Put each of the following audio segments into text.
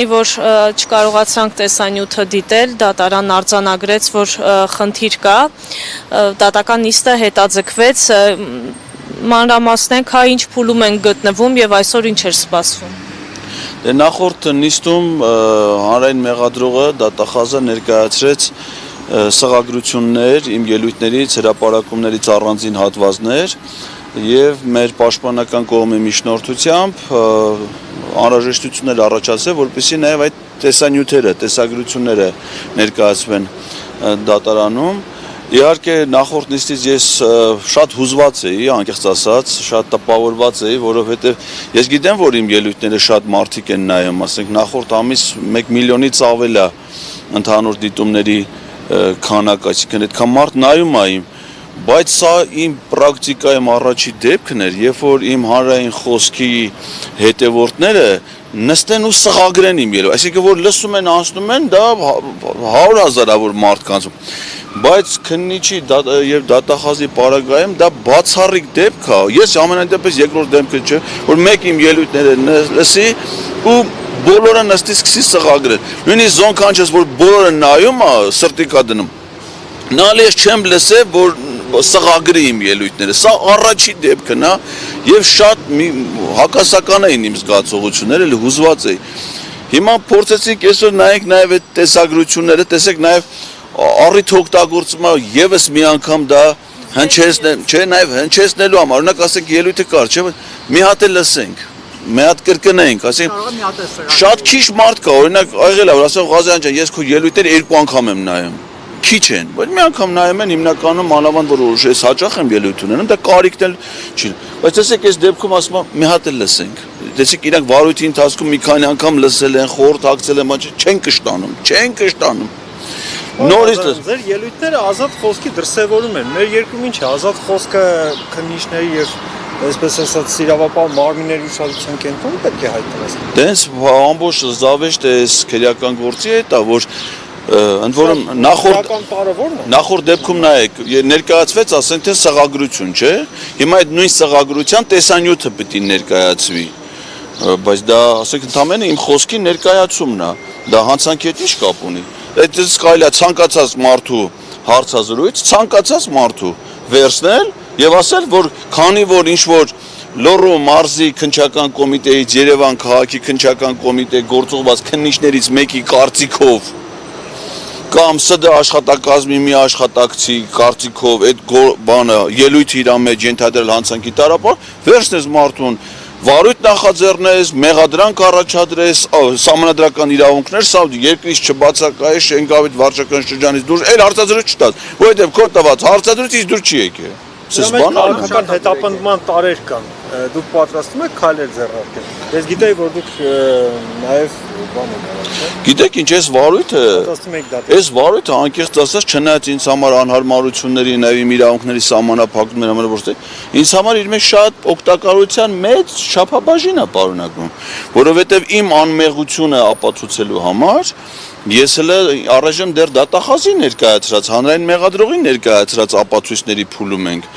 Որ չկարողացանք տեսանյութը դիտել, դատարանն արձանագրեց, որ խնդիր կա, դատական նիստը հետաձգվեց, մանրամասնենք, ինչ փուլում են գտնվում եւ այսօր ինչ էր սպասվում։ Նախորդ նիստում հանրային մեղադրողը դատախազը ներկայացրեց սղագրություններ, իմ ելույթներից, հրապարակումներից առանձին հատվածներ եւ մեր պաշտպանական կողմի միջնորդությամբ անհրաժեշտություններ առաջացել, որպեսզի նաև այդ տեսանյութերը, տեսագրությունները ներկայացվեն դատարանում։ Իհարկե նախորդ նիստից ես շատ հուզված էի, անկեղծ ասած, շատ տպավորված էի, որովհետև ես գիտեմ, որ իմ ելույթները շատ մարդիկ են նայում, ասենք նախորդ ամիս 1 միլիոնից ավել է ընդհանուր դիտումների քանակը, այսինքն այդքան մարդ նայում է իմ, բայց սա իմ պրակտիկայում առաջի դեպքն էր, երբ որ իմ հանրային խոսքի հետևորդները նստեն ու սղագրեն իմ ելույթը, այսինքն որ լսում են, անցնում են, դա 100,000-ավոր մարդկանց, բայց քննիչի եւ դատախազի պարագայում դա բացառիկ դեպք է, ես ամենայն դեպս երկրորդ դեպքը չէ, որ մեկ իմ ելույթները լսի ու բոլորը նստի սկսի սղագրել, նույնիսկ զոնքանչես, որ բոլորը նայում է, սրտի կա դնում, նալի ես չեմ լսել, որ սղագրի իմ ելույթները, սա առաջի դեպքն է եւ շատ հակասական էին իմ զգացողությունները, էլի հուզված էի։ Հիմա փորձեցինք այսօր նայենք նաեւ այդ տեսագրությունները, տեսեք նաեւ առիթ օգտագործում է եւս մի անգամ դա հնչեցնել, չէ, նաեւ հնչեցնելու համար, օրինակ ասենք ելույթը կար, չէ, մի հատ էլ լսենք, մի հատ կրկնենք, ասենք շատ քիչ մարդ կա, օրինակ աղել է, որ ասող Ղազարյան ջան, ես քո ելույթները 2 անգամ եմ նայում։ Քիչ են, բայց մի անգամ նայում են հիմնականում մանավանդ որ ես հաճախ եմ ելույթ ունենում, դա կարիքն էլ չի։ Բայց տեսեք, այս դեպքում ասում եմ, մի հատ էլ լսենք։ Տեսեք, իրանք վարույթի ընթացքում մի քանի անգամ լսել են, խորհրդակցել են, չեն կշտանում։ Նորից ձեր ելույթները ազատ խոսքի դրսևորում են։ Մեր երկրում ինչ է, ազատ խոսքը քննիչների եւ այսպես ասած իրավապահ մարմինների ուշադրության կենտրոնում պետք է հայտնվի։ Դենց ամբողջ զավեշտ է այս քրեական գործի հետ, որ ընդ որում նախորդ դեպքում նայեք ներկայացվեց ասենք թե սղագրություն, չէ՞։ Հիմա այդ նույն սղագրության տեսանյութը պետք է ներկայացվի, բայց դա ասենք ընդամենը իմ խոսքի ներկայացումն է, դա հանցանքի հետ ինչ կապ ունի։ Այդպես կարելի է ցանկացած մարդու հարցազրույց, ցանկացած մարդու վերցնել եւ ասել, որ քանի որ ինչ որ Լոռու մարզի քննչական կոմիտեից Երևան քաղաքի քննչական կոմիտե գործողված քննիչներից մեկի կարծիքով կամ ՍԴ աշխատակազմի մի աշխատակցի կարծիքով այդ բանը ելույթը իր մեջ ենթադրել հանցանքի տարապար, վերցնես մարդուն վարույթ նախաձեռնես, մեղադրանք առաջադրես, սահմանադրական իրավունքներ, սա երկրից չբացակայես, Շենգավիթ վարչական շրջանից դուրս, այլ հարցազրույց չտաս, որովհետև քո տված հարցազրույցից դուրս չի եկել։ Քաղաքական հետապնդման տարեր կան, դուք պատրաստվում եք քայլեր ձեռնարկել։ Ես գիտեի, որ դուք նաև բան եք արել, չէ՞։ Գիտեք ինչ, այս վարույթը անկեղծ ասած չնայած ինձ համար անհարմարությունների, նաև իմ իրավունքների սահմանափակումների համար որտե ինձ համար իր մեջ շատ օգտակարության մեծ չափաբաժին է պարունակում, որովհետև իմ անմեղությունը ապացուցելու համար ես հələ առայժմ դեռ դատախազի ներկայացրած, հանրային մեղադրողի ներկայացրած ապացույցների փուլում ենք։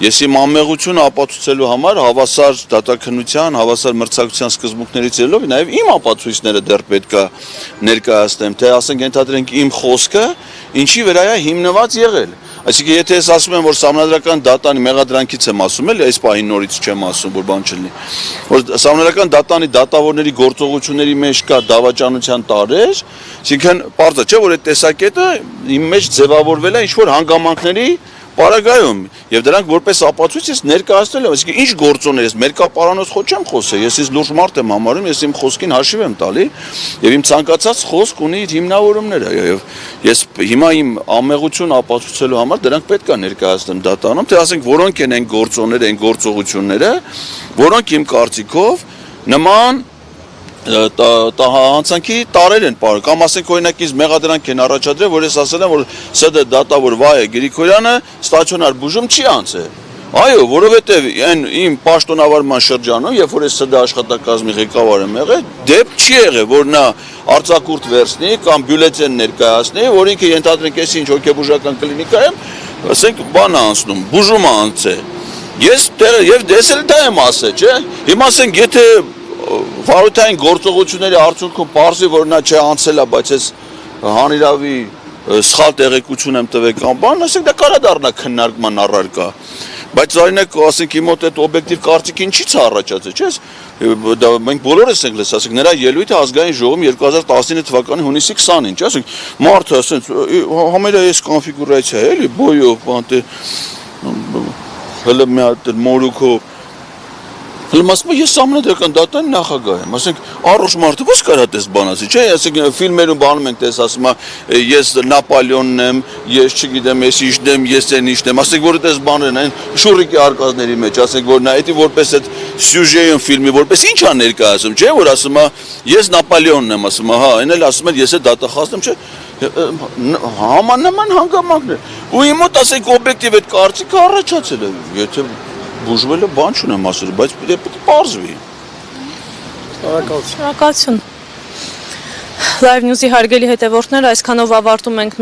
Ես իմ անմեղությունը ապացուցելու համար հավասար դատաքննության, հավասար մրցակցության սկզբունքներից ելնելով նաև իմ ապացույցները դեռ պետք է ներկայացնեմ, թե ասենք ենթադրենք իմ խոսքը ինչի վրա է հիմնված եղել։ Այսինքն եթե ես ասում եմ, որ սահմանադրական դատանի մեղադրանքից եմ ասում, էլի այս պահին նորից չեմ ասում, որ բան չլինի, որ սահմանադրական դատանի դատավորների գործողությունների մեջ կա դավաճանության տարեր, այսինքն պարզ է, չէ, որ այդ տեսակետը իմ մեջ ձևավորվել է ինչ-որ հանգամանքների պարագայում, եւ դրանք որպես ապացույց ես ներկայացնել եմ, այսինքն ինչ գործոներ ես մերկապարանոց խո չեմ խոսել, ես ինձ լուրջ մարդ եմ համարում, ես իմ խոսքին հաշիվ եմ տալի եւ իմ ցանկացած խոսք ունի իր հիմնավորումները եւ ես հիմա իմ անմեղությունը ապացուցելու համար դրանք պետք է ներկայացնեմ դատարանում, թե ասենք որոնք են այն գործոնները, այն գործողությունները, որոնք իմ կարծիքով նման հանցանքի տարեր են պարը, կամ ասենք օրինակ ինձ մեղադրանք են առաջադրել, որ ես ասել եմ, որ ՍԴ դատավոր Վայե Գրիգորյանը ստացիոնար բուժում չի անցել։ Այո, որովհետև այն իմ պաշտոնավարման շրջանում, երբ որ ես ՍԴ աշխատակազմի ղեկավար եմ եղել, դեպք չի եղել, որ նա արձակուրդ վերցնի կամ բյուլետեն ներկայացնի, որ ինքը ենթադրենք ես ինչ հոգեբուժական կլինիկայում, ասենք բան անցնում, բուժում անցել։ Ես դες էլ դա եմ ասել, չէ՞։ Հիմա ասենք եթե վարորդային գործողությունների արդյունքում բարձի որ նա չէ անցել է, բայց ես հանիրավի սխալ տեղեկություն եմ տվել կամ բան, ասենք դա կարա դառնա քննարկման առարկա։ Բայց օրինակ, ասենք իմ մոտ այդ օբյեկտիվ կարծիքը ինչից է առաջացել, չէ՞։ Դա մենք բոլորս ենք լսել, ասենք նրա ելույթը ազգային ժողովում 2019 թվականի հունիսի 20-ին, չէ՞, ասենք մարդը ասենց համարյա այս կոնֆիգուրացիա է, էլի բոյով, բանտե հələ մի հատ մորուքով Հələ ասում ես համանդրական դատան նախագահ եմ, ասենք առողջ մարդը ո՞ս կարա տես բան ասի, չէ՞, ասենք ֆիլմերում բանում ենք տես ասում ես Նապոլեոնն եմ, ես չգիտեմ, ես իշն եմ, ես այն իշն եմ, ասենք որ տես բաներն այն շուրիկի արկածների մեջ, ասենք որ նա էդի որպես այդ սյուժեյում ֆիլմի որպես ինչ է ներկայացում, չէ՞ որ ասում ես Նապոլեոնն եմ, ասում հա, այն էլ ասում են ես է դատախազն եմ, չէ՞ Համանման հանգամանքներ ու իմ մոտ ասենք օբյեկտիվ այդ կարծիքը առաջացել է, եթե բուժվելը բան չունեմ ասել, բայց պետք է պարզվի։ Շնորհակալություն։ Շնորհակալություն։ Live News-ի հարգելի հետևորդներ, այսքանով ավարտում ենք